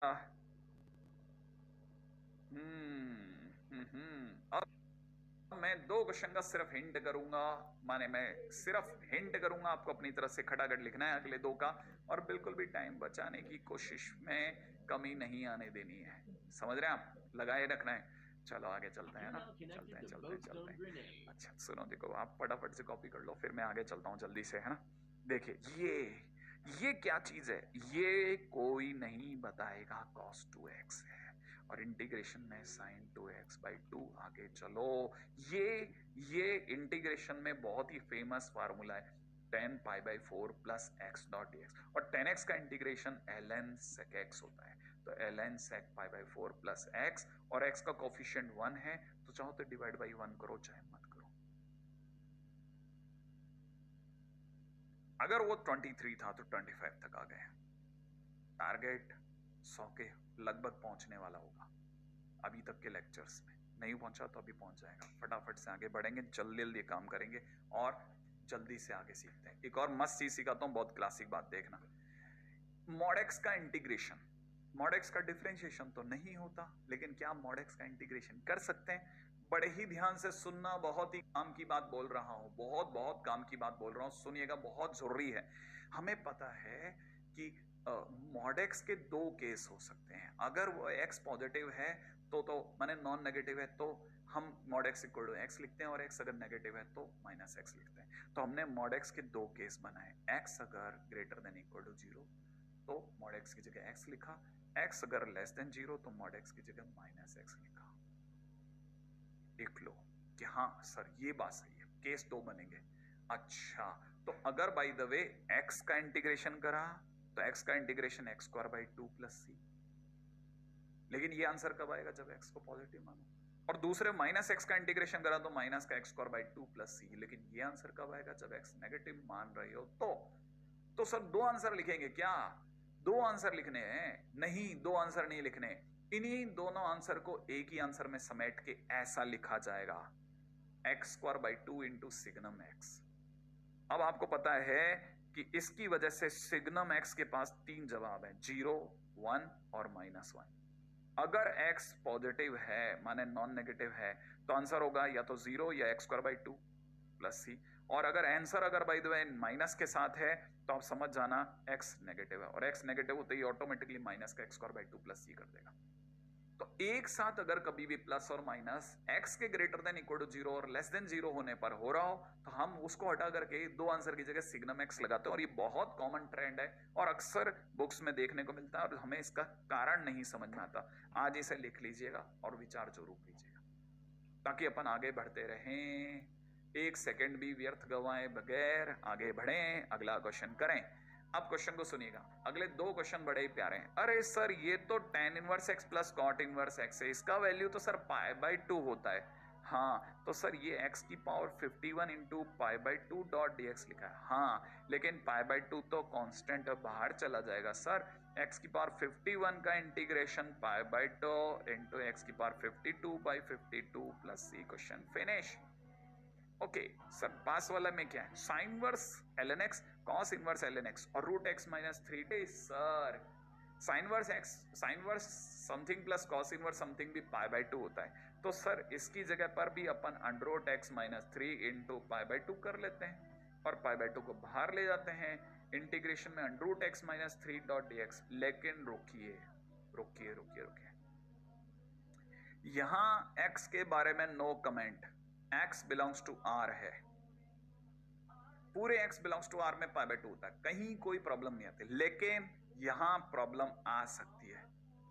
अब मैं दो क्वेश्चन का सिर्फ हिंट करूंगा, माने मैं सिर्फ हिंट करूंगा, आपको अपनी तरफ से खटाखट लिखना है अगले दो का, और बिल्कुल भी टाइम बचाने की कोशिश में कमी नहीं आने देनी है। समझ रहे हैं आप? लगाए रखना है। चलो आगे चलते हैं ना, चलते हैं चलते हैं चलते हैं। अच्छा सुनो, देखो आप फटाफट से कॉपी कर लो, फिर मैं आगे चलता हूँ जल्दी से, है ना। देखिए ये क्या चीज है, ये कोई नहीं बताएगा cos 2x है, और इंटीग्रेशन में sin 2x/2। आगे चलो, ये इंटीग्रेशन में बहुत ही फेमस फार्मूला है, tan π/4 plus x dot d x, और tan x का इंटीग्रेशन ln sec x होता है। तो ln sec π/4 प्लस एक्स, और x का कोफिशिएंट 1 है, तो चाहो तो डिवाइड बाई 1 करो, चाहे मत करो। अगर वो 23 था तो 25 तक आ गए। टारगेट 100 के लगभग पहुंचने वाला होगा अभी तक के लेक्चर्स में। नहीं पहुंचा तो अभी पहुंच जाएगा। फटाफट से आगे बढ़ेंगे, जल्दी जल्दी काम करेंगे और जल्दी से आगे सीखते हैं। एक और मस्त चीज सिखाता हूं, बहुत क्लासिक बात, देखना। मॉड एक्स का इंटीग्रेशन, मॉड एक्स का डिफरेंशिएशन तो नहीं होता, लेकिन क्या मॉड एक्स का इंटीग्रेशन कर सकते हैं? बड़े ही ध्यान से सुनना, बहुत ही काम की बात बोल रहा हूं, बहुत बहुत काम की बात बोल रहा हूं, सुनिएगा, बहुत जरूरी है। हमें पता है कि मॉड एक्स के दो केस हो सकते हैं। अगर वो एक्स पॉजिटिव है तो माने नॉन नेगेटिव है, तो हम mod x equal to x लिखते हैं, और एक्स अगर नेगेटिव है तो माइनस एक्स लिखते हैं। तो हमने मॉड एक्स के दो केस बनाए। एक्स अगर ग्रेटर देन इक्वल टू 0 तो मॉड एक्स की जगह एक्स लिखा, एक्स अगर लेस देन 0 तो मॉड एक्स की जगह माइनस एक्स लिखा। देख लो कि हाँ सर ये बात सही है, केस दो बनेंगे। अच्छा, तो अगर बाय द वे एक्स का इंटीग्रेशन करा तो एक्स का integration x square by 2 plus C, लेकिन ये आंसर कब आएगा? जब एक्स को पॉजिटिव मानो। और दूसरे माइनस एक्स का इंटीग्रेशन करा तो माइनस का x square by 2 plus C, लेकिन ये आंसर कब आएगा? जब एक्स नेगेटिव मान रहे हो तो सर दो आंसर लिखेंगे क्या? दो आंसर लिखने हैं? नहीं, दो आंसर नहीं लिखने। इन्हीं दोनों आंसर को एक ही आंसर में समेट के ऐसा लिखा जाएगा, x square by 2 into signum x. अब आपको पता है कि इसकी वजह से सिग्नम एक्स के पास तीन जवाब है, 0, 1 और -1। अगर x पॉजिटिव है, माने नॉन नेगेटिव है, तो आंसर होगा या तो 0 या एक्स स्क्वायर बाई 2 प्लस सी। और अगर आंसर अगर बाई द वे माइनस के साथ है तो आप समझ जाना x नेगेटिव है, और x नेगेटिव होते ही ऑटोमेटिकली माइनस का एक्स स्क्वायर बाई 2 प्लस सी कर देगा। तो एक साथ अगर कभी भी प्लस और माइनस x के ग्रेटर देन इक्वल टू 0 और लेस देन 0 होने पर हो रहा हो, तो हम उसको हटा करके दो आंसर की जगह सिग्नम x लगाते हैं, और ये बहुत कॉमन ट्रेंड है और अक्सर बुक्स में देखने को मिलता है, और हमें इसका कारण नहीं समझ में आता। आज इसे लिख लीजिएगा और विचार जरूर कीजिएगा, ताकि अपन आगे बढ़ते रहें, एक सेकंड भी व्यर्थ गवाए बगैर आगे बढ़ें, अगला क्वेश्चन करें। अब क्वेश्चन को सुनिएगा, अगले दो क्वेश्चन बड़े ही प्यारे हैं। अरे सर ये तो tan inverse x plus cot inverse x है, इसका वैल्यू तो सर पाई बाई 2 होता है। हाँ तो सर ये x की power 51 into pi by 2 dot d x लिखा है। हाँ लेकिन पाई बाई 2 तो कांस्टेंट बाहर चला जाएगा सर। x की पावर 51 का integration pi by 2 into x की power 52 by 52 plus C. Question finish. Okay sir, पास वाला में क्या है? Sine inverse ln x cos inverse ln x और root x minus 3t। Sir sine inverse x, sine inverse something plus cos inverse something भी pi by 2 होता है, तो सर इसकी जगह पर भी अपन under root x minus 3 into pi by 2 कर लेते हैं, और पाई बाई 2 को बाहर ले जाते हैं, इंटीग्रेशन में under root x minus 3 dot d x. लेकिन रुकिए रुकिए रुकिए रुकिए, यहां x के बारे में no comment, x belongs to r है, पूरे x बिलोंग्स टू r में पाई बाई 2 होता है, कहीं कोई प्रॉब्लम नहीं आती। लेकिन यहां प्रॉब्लम आ सकती है।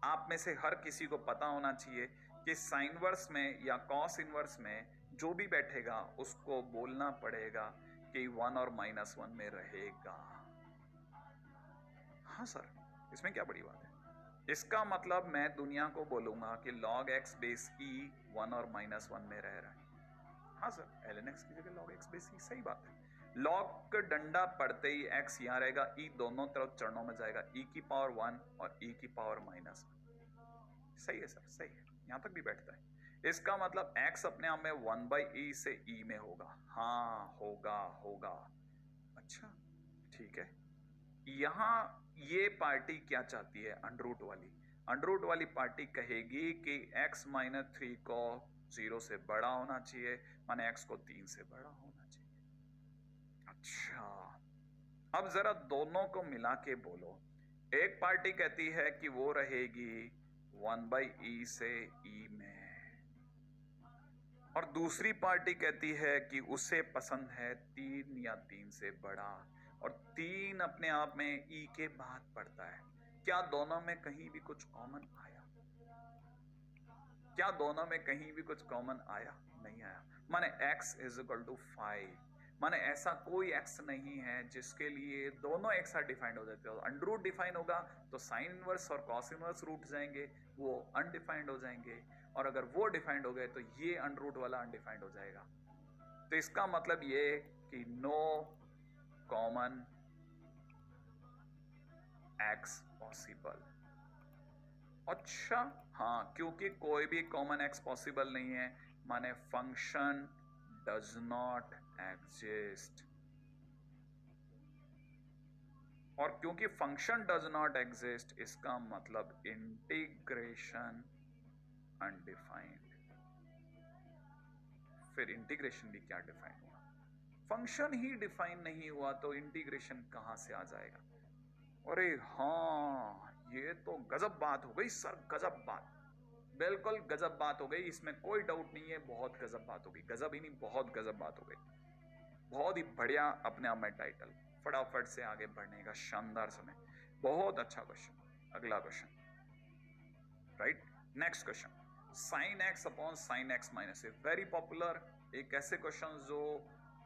आप में से हर किसी को पता होना चाहिए कि साइन इनवर्स में या कॉस इनवर्स में जो भी बैठेगा उसको बोलना पड़ेगा कि 1 और -1 में रहेगा। हाँ सर, इसमें क्या बड़ी बात है? इसका मतलब मैं दुनिया को बोलूंगा कि log x बेस e 1 और -1 में रह रहा है। हाँ सर, ln x की जगह log x बेस e, सही बात है। log का डंडा पड़ते ही x यहां रहेगा, e दोनों तरफ चरणों में जाएगा, e की पावर 1 और e की पावर -1। सही है सर, सही है, यहां तक भी बैठता है। इसका मतलब x अपने आप में 1 बाई e से e में होगा। हाँ होगा होगा। अच्छा ठीक है, यहां ये पार्टी क्या चाहती है? अंडर रूट वाली अंडर रूट वाली पार्टी कहेगी कि x माइनस 3 को 0 से बड़ा होना चाहिए, माने x को 3 से बड़ा होना चाहिए। अच्छा, अब जरा दोनों को मिला के बोलो। एक पार्टी कहती है कि वो रहेगी 1/e से e में, और दूसरी पार्टी कहती है कि उसे पसंद है 3 या 3 से बड़ा, और 3 अपने आप में e के बाद पड़ता है। क्या दोनों में कहीं भी कुछ कॉमन आया? क्या दोनों में कहीं भी कुछ कॉमन आया? नहीं आया। माने x इज इक्वल टू 5, माने ऐसा कोई x नहीं है जिसके लिए दोनों एक साथ डिफाइंड हो जाते हो। अंडर रूट डिफाइन होगा तो साइन इनवर्स और कॉस इनवर्स रूट जाएंगे, वो अनडिफाइंड हो जाएंगे, और अगर वो डिफाइंड हो गए तो ये अंडर रूट वाला अनडिफाइंड हो जाएगा। तो इसका मतलब ये कि नो कॉमन x पॉसिबल। अच्छा, हाँ, क्योंकि कोई भी कॉमन x पॉसिबल नहीं है, माने फंक्शन डज नॉट एग्जिस्ट। और क्योंकि फंक्शन डज नॉट एग्जिस्ट, इसका मतलब इंटीग्रेशन अनडिफाइंड। फिर इंटीग्रेशन भी क्या डिफाइन हुआ? फंक्शन ही डिफाइन नहीं हुआ तो इंटीग्रेशन कहां से आ जाएगा? अरे हाँ, ये तो गजब बात हो गई सर, गजब बात, बिल्कुल गजब बात हो गई, इसमें कोई डाउट नहीं है, बहुत गजब बात हो गई। गजब ही नहीं, बहुत गजब बात हो गई। बहुत ही बढ़िया अपने आप में टाइटल। फटाफट से आगे बढ़ने का शानदार समय। बहुत अच्छा क्वेश्चन। अगला question, right, next question, sine x upon sine x minus A, very popular. एक ऐसे क्वेश्चन जो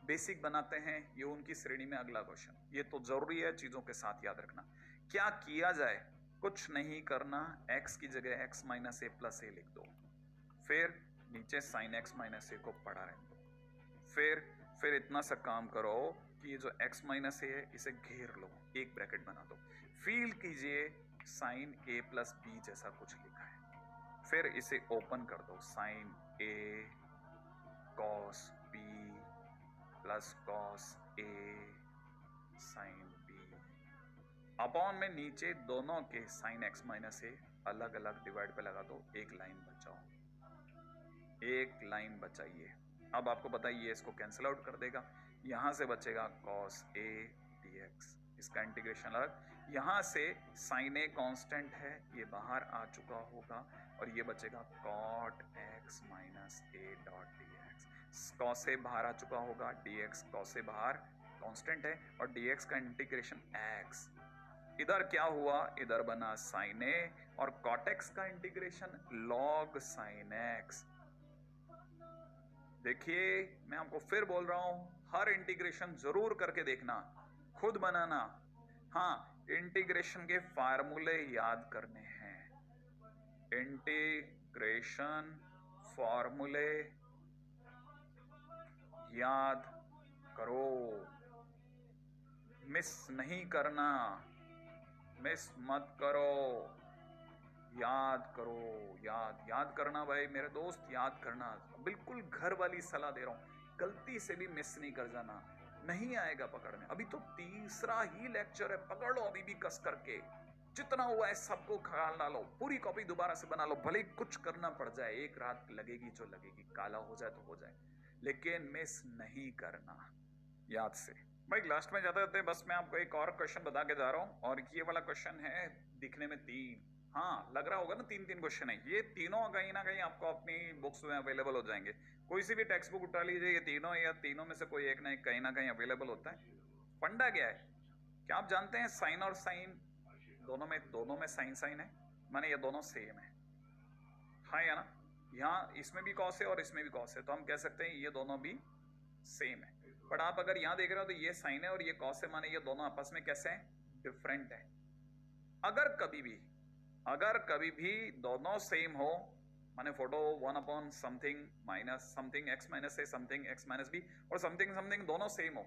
बेसिक बनाते हैं, ये उनकी श्रेणी में अगला क्वेश्चन। ये तो जरूरी है चीजों के साथ याद रखना। क्या किया जाए? कुछ नहीं करना, x की जगह x माइनस ए प्लस ए लिख दो, फिर नीचे साइन एक्स माइनस ए को पढ़ा रहने दो, फिर इतना सा काम करो कि ये जो x माइनस ए है इसे घेर लो, एक ब्रैकेट बना दो, फील कीजिए साइन ए प्लस बी जैसा कुछ लिखा है, फिर इसे ओपन कर दो, sign A cos B plus cos A sine B, upon में नीचे दोनों के साइन एक्स माइनस ए अलग अलग डिवाइड पे लगा दो, एक लाइन बचाओ, एक लाइन बचाइए। अब आपको बताइए इसको कैंसिल आउट कर देगा, यहां से बचेगा cos a dx, इसका इंटीग्रेशन अलग, यहां से sin a कांस्टेंट है, ये बाहर आ चुका होगा, और ये बचेगा cot x minus a dot dx, cos a बाहर आ चुका होगा, dx cos a बाहर कांस्टेंट है, और dx का इंटीग्रेशन x, इधर क्या हुआ, इधर बना sin a, और cot x का इंटीग्रेशन log sin x। देखिए मैं आपको फिर बोल रहा हूं, हर इंटीग्रेशन जरूर करके देखना, खुद बनाना। हाँ, इंटीग्रेशन के फार्मूले याद करने हैं, इंटीग्रेशन फार्मूले याद करो, मिस नहीं करना, मिस मत करो, याद करो, याद करना भाई मेरे दोस्त, याद करना, बिल्कुल घर वाली सलाह दे रहा हूं, गलती से भी मिस नहीं कर जाना, नहीं आएगा पकड़ में। अभी तो तीसरा ही लेक्चर है, पकड़ लो अभी भी कस करके, जितना हुआ है सबको खा डालो, पूरी कॉपी दोबारा से बना लो, भले कुछ करना पड़ जाए, एक रात लगेगी जो लगेगी, काला हो जाए तो हो जाए, लेकिन मिस नहीं करना, याद से। भाई लास्ट में जाते जाते बस मैं आपको एक और क्वेश्चन बता के जा रहा हूं, और ये वाला क्वेश्चन है दिखने में 3, हाँ लग रहा होगा ना 3 क्वेश्चन है, ये तीनों कहीं ना कहीं आपको अपनी बुक्स में अवेलेबल हो जाएंगे, कोई सी भी टेक्स्ट बुक उठा लीजिए, ये तीनों या तीनों में से कोई एक ना कहीं अवेलेबल होता है। फंडा क्या है, क्या आप जानते हैं साइन और साइन दोनों में साइन साइन है, माने ये दोनों सेम है, हाँ या ना, यहाँ इसमें भी कॉस है और इसमें भी कॉस है, तो हम कह सकते हैं ये दोनों भी सेम है। बट आप अगर यहाँ देख रहे हो तो ये साइन है और ये कॉस है, माने ये दोनों आपस में कैसे हैं, डिफरेंट है। अगर कभी भी दोनों सेम हो, माने फोटो 1 upon something minus something x minus A something x minus B, और समथिंग समथिंग दोनों सेम हो,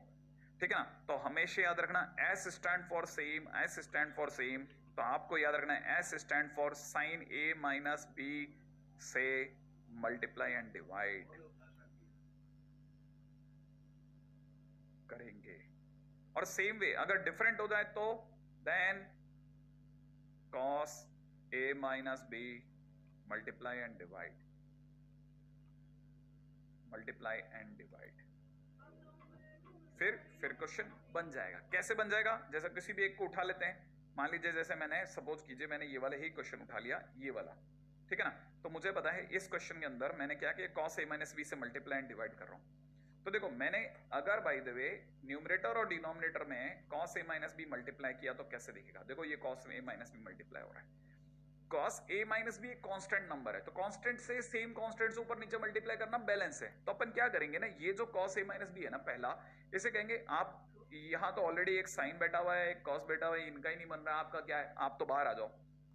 ठीक है ना, तो हमेशा याद रखना S stand for same, S stand for same, तो आपको याद रखना है S stand for sine A minus B से मल्टीप्लाई एंड डिवाइड करेंगे, और सेम वे अगर डिफरेंट हो जाए तो then cos a minus B multiply and divide, multiply and divide, फिर क्वेश्चन बन जाएगा। कैसे बन जाएगा? जैसा किसी भी एक को उठा लेते हैं, मान लीजिए जैसे मैंने सपोज कीजिए मैंने ये वाले ही क्वेश्चन उठा लिया, ये वाला, ठीक है ना। तो मुझे पता है इस क्वेश्चन के अंदर मैंने क्या किया, cos a माइनस बी से मल्टीप्लाई एंड डिवाइड कर रहा हूं। तो देखो मैंने अगर बाय द वे न्यूमरेटर और डिनोमिनेटर में cos a minus B multiply किया तो कैसे दिखेगा? देखो ये cos a minus B multiply हो रहा है। cos a माइनस बी एक कांस्टेंट नंबर है, तो कांस्टेंट से सेम कांस्टेंट से ऊपर नीचे मल्टीप्लाई करना बैलेंस है। तो अपन क्या करेंगे ना, ये जो cos a माइनस बी है ना पहला, इसे कहेंगे आप, यहाँ तो ऑलरेडी एक साइन बैठा हुआ है, एक cos बैठा हुआ है, इनका ही नहीं बन रहा, आपका क्या है, आप तो बाहर आ जाओ।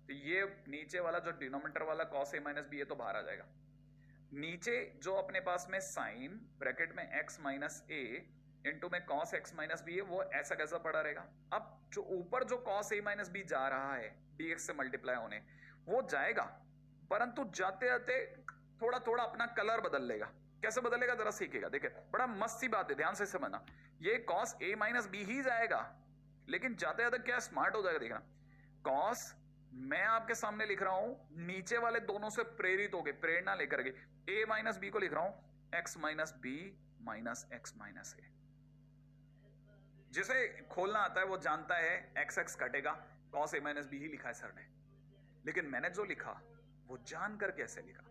तो ये नीचे वाला जो डिनोमिनेटर वाला cos a माइनस बी है तो बाहर आ जाएगा। नीचे जो अपने पास में साइन ब्रैकेट में x माइनस ए इंटू में cos x माइनस बी है, वो ऐसा कैसा पड़ा रहेगा। अब जो ऊपर जो cos a माइनस बी जा रहा है dx से मल्टीप्लाई होने, वो जाएगा, परंतु जाते जाते थोड़ा थोड़ा अपना कलर बदल लेगा। कैसे बदलेगा जरा सीखेगा, देखिए बड़ा मस्त सी बात है, ध्यान से समझना। ये cos a माइनस बी ही जाएगा, लेकिन जाते जाते क्या स्मार्ट हो जाएगा, देखना। cos मैं आपके सामने लिख रहा हूं नीचे वाले दोनों से प्रेरित होके, प्रेरणा लेकर के, a माइनस बी को लिख रहा हूं x minus B minus x minus A. जिसे खोलना आता है वो जानता है x x कटेगा, cos a माइनस बी ही लिखा है सर ने, लेकिन मैंने जो लिखा वो जानकर कैसे लिखा।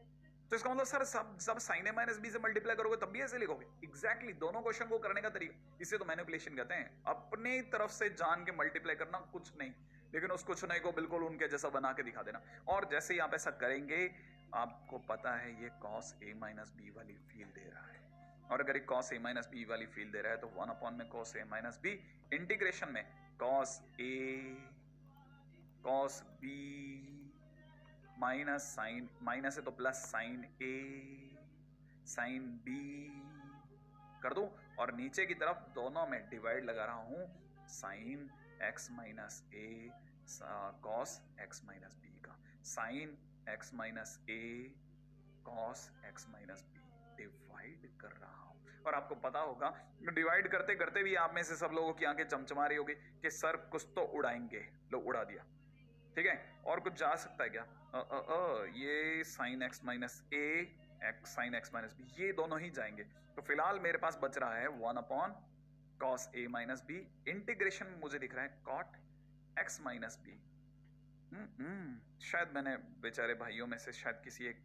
तो इसका मतलब सर सब साइन ए माइनस बी से मल्टीप्लाई करोगे तब भी ऐसे लिखोगे? एग्जैक्टली, दोनों क्वेश्चन को करने का तरीका, इसे तो मैनिपुलेशन कहते हैं। अपनी तरफ से जान के मल्टीप्लाई करना, कुछ नहीं, लेकिन उस कुछ नहीं को बिल्कुल उनके जैसा बना के दिखा देना। और जैसे ही आप ऐसा करेंगे, आपको पता है ये cos a माइनस बी वाली फील दे रहा है, और अगर ये cos a माइनस बी वाली फील दे रहा है तो 1 अपॉन में cos a minus B integration में cos a cos b minus sine, minus है तो plus sine a sine b कर दूं, और नीचे की तरफ दोनों में डिवाइड लगा रहा हूं sine x minus a cos x minus b का, sine x minus a cos x minus b divide कर रहा हूं। और आपको पता होगा डिवाइड करते करते भी आप में से सब लोगों की आंखें चमचमा रही होगी कि सर कुछ तो उड़ाएंगे, लो उड़ा दिया, ठीक है। और कुछ जा सकता है क्या? ये sine x minus a x sine x minus b, ये दोनों ही जाएंगे। तो फिलहाल मेरे पास बच रहा है 1 upon cos a minus b integration में मुझे दिख रहा है cot x माइनस b। शायद मैंने बेचारे भाइयों में से शायद किसी एक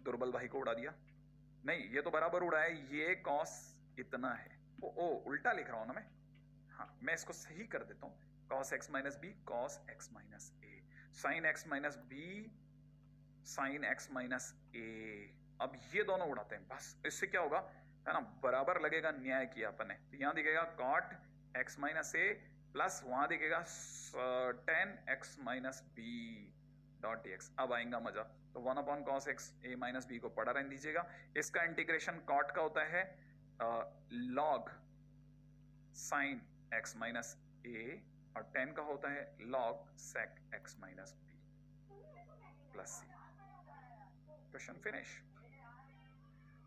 दुर्बल भाई को उड़ा दिया। नहीं, ये तो बराबर उड़ा है, ये cos इतना है। ओ उल्टा लिख रहा हूं ना मैं। हाँ, मैं इसको सही कर देता हूं, cos x minus B cos x minus a, sine x minus B sine x minus a। अब ये दोनों उड़ाते हैं, बस इससे क्या होगा, है ना, बराबर लगेगा, न्याय किया अपने। तो यहां दिखेगा cot x minus a plus वहां दिखेगा tan x minus b dot dx। अब आएगा मजा। तो 1 upon cos x a minus b को पढ़ा रहने दीजिएगा। इसका इंटीग्रेशन cot का होता है log sine x minus a, और tan का होता है log sec x minus b plus c। Question finish.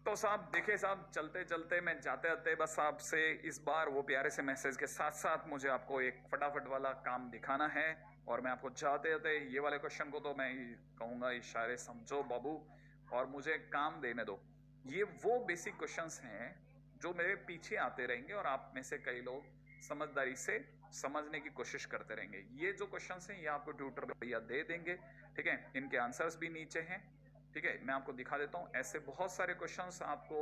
तो साहब देखिए साहब, चलते चलते मैं जाते जाते बस आपसे इस बार वो प्यारे से मैसेज के साथ साथ मुझे आपको एक फटाफट वाला काम दिखाना है, और मैं आपको जाते जाते ये वाले क्वेश्चन को तो मैं कहूँगा इशारे समझो बाबू, और मुझे काम देने दो। ये वो बेसिक क्वेश्चंस हैं जो मेरे पीछे आते रहेंगे, और आप में से कई लोग समझदारी से समझने की कोशिश करते रहेंगे। ये जो क्वेश्चंस हैं ये आपको ट्यूटर भैया दे देंगे, ठीक है। इनके आंसर्स भी नीचे हैं, ठीक है। मैं आपको दिखा देता हूँ, ऐसे बहुत सारे क्वेश्चंस आपको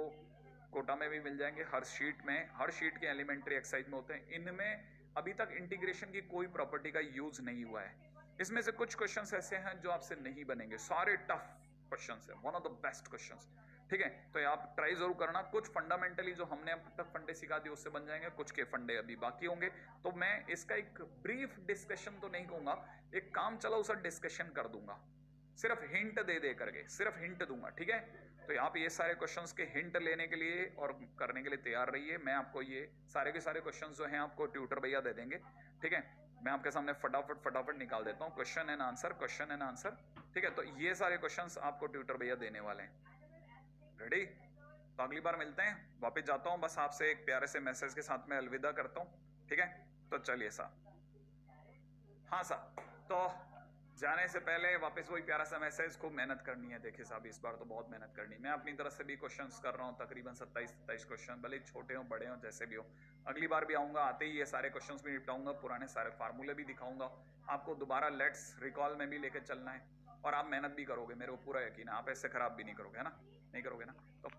कोटा में भी मिल जाएंगे, हर शीट में, हर शीट के एलिमेंट्री एक्सरसाइज में होते हैं। इनमें अभी तक इंटीग्रेशन की कोई प्रॉपर्टी का यूज नहीं हुआ है। इसमें से कुछ क्वेश्चंस ऐसे हैं जो आपसे नहीं बनेंगे, सारे टफ क्वेश्चंस हैं, one of the best questions, ठीक है। तो आप ट्राई जरूर करना। कुछ फंडामेंटली जो हमने अब तक फंडे सिखा दिए उससे बन जाएंगे, कुछ के फंडे अभी बाकी होंगे। तो मैं इसका एक ब्रीफ डिस्कशन तो नहीं कहूंगा, एक काम चलाओ सा डिस्कशन कर दूंगा, सिर्फ हिंट दे करके, सिर्फ हिंट दूंगा, ठीक है। तो आप ये सारे क्वेश्चंस के हिंट लेने के लिए और करने के लिए तैयार रहिए। मैं आपको ये सारे के सारे क्वेश्चंस जो हैं आपको ट्यूटर भैया दे देंगे, ठीक है। मैं आपके सामने फटाफट निकाल देता हूँ, question and answer, question and answer, ठीक है। तो ये सारे क्वेश्चंस आपको ट्यूटर भैया देने वाले हैं। रेडी? तो अगली बार मिलते हैं। वापस जाता हूँ, बस आपसे एक प्यारे से मैसेज के साथ में अलविदा करता हूँ, ठीक है। तो चलिए साहब, हाँ साहब, तो जाने से पहले वापस वही प्यारा सा मैसेज, खूब मेहनत करनी है। देखिए साहब इस बार तो बहुत मेहनत करनी है। मैं अपनी तरफ से भी क्वेश्चंस कर रहा हूँ, तकरीबन 27 क्वेश्चन, भले ही छोटे हो बड़े हो जैसे भी हो। अगली बार भी आऊँगा, आते ही ये सारे क्वेश्चंस भी निपटाऊंगा, पुराने सारे फार्मूले भी दिखाऊंगा आपको, दोबारा लेट्स रिकॉल में भी लेके चलना है। और आप मेहनत भी करोगे, मेरे को पूरा यकीन है, आप ऐसे खराब भी नहीं करोगे, है ना? नहीं करोगे ना? तो